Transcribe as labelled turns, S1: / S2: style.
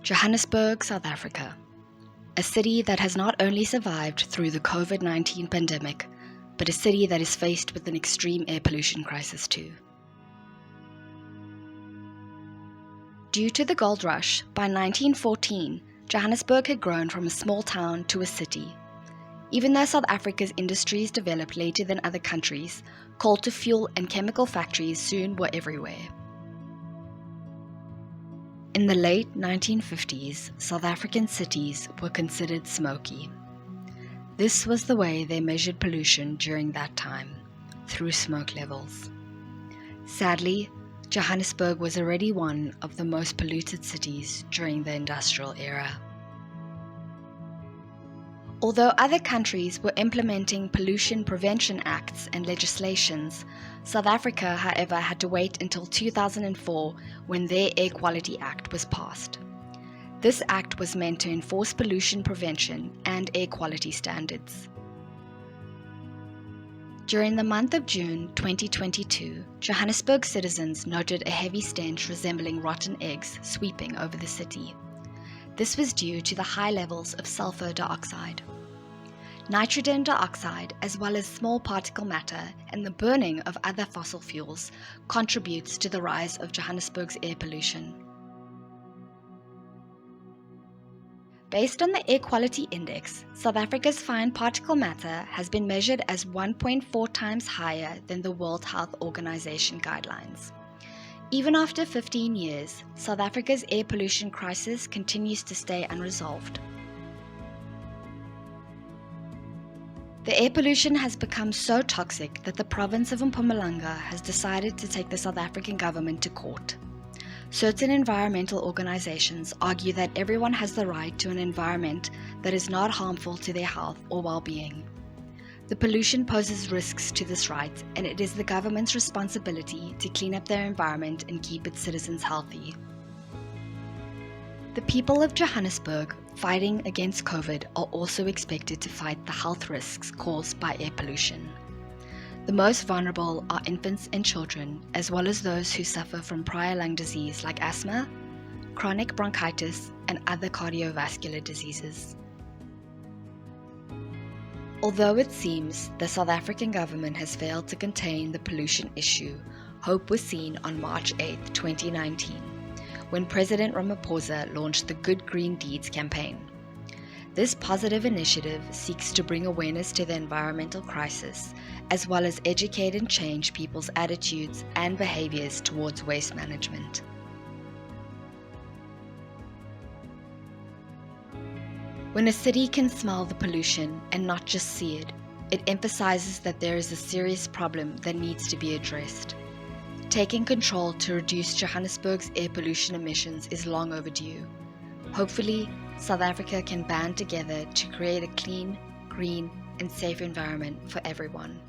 S1: Johannesburg, South Africa. A city that has not only survived through the COVID-19 pandemic, but a city that is faced with an extreme air pollution crisis too. Due to the gold rush, by 1914, Johannesburg had grown from a small town to a city. Even though South Africa's industries developed later than other countries, coal-to-fuel and chemical factories soon were everywhere. In the late 1950s, South African cities were considered smoky. This was the way they measured pollution during that time, through smoke levels. Sadly, Johannesburg was already one of the most polluted cities during the industrial era. Although other countries were implementing pollution prevention acts and legislations, South Africa, however, had to wait until 2004 when their Air Quality Act was passed. This act was meant to enforce pollution prevention and air quality standards. During the month of June 2022, Johannesburg citizens noted a heavy stench resembling rotten eggs sweeping over the city. This was due to the high levels of sulfur dioxide. Nitrogen dioxide, as well as small particle matter and the burning of other fossil fuels, contributes to the rise of Johannesburg's air pollution. Based on the Air Quality Index, South Africa's fine particle matter has been measured as 1.4 times higher than the World Health Organization guidelines. Even after 15 years, South Africa's air pollution crisis continues to stay unresolved. The air pollution has become so toxic that the province of Mpumalanga has decided to take the South African government to court. Certain environmental organizations argue that everyone has the right to an environment that is not harmful to their health or well-being. The pollution poses risks to this right, and it is the government's responsibility to clean up their environment and keep its citizens healthy. The people of Johannesburg fighting against COVID are also expected to fight the health risks caused by air pollution. The most vulnerable are infants and children, as well as those who suffer from prior lung disease like asthma, chronic bronchitis, and other cardiovascular diseases. Although it seems the South African government has failed to contain the pollution issue, hope was seen on March 8, 2019, when President Ramaphosa launched the Good Green Deeds campaign. This positive initiative seeks to bring awareness to the environmental crisis, as well as educate and change people's attitudes and behaviors towards waste management. When a city can smell the pollution and not just see it, it emphasizes that there is a serious problem that needs to be addressed. Taking control to reduce Johannesburg's air pollution emissions is long overdue. Hopefully, South Africa can band together to create a clean, green, and safe environment for everyone.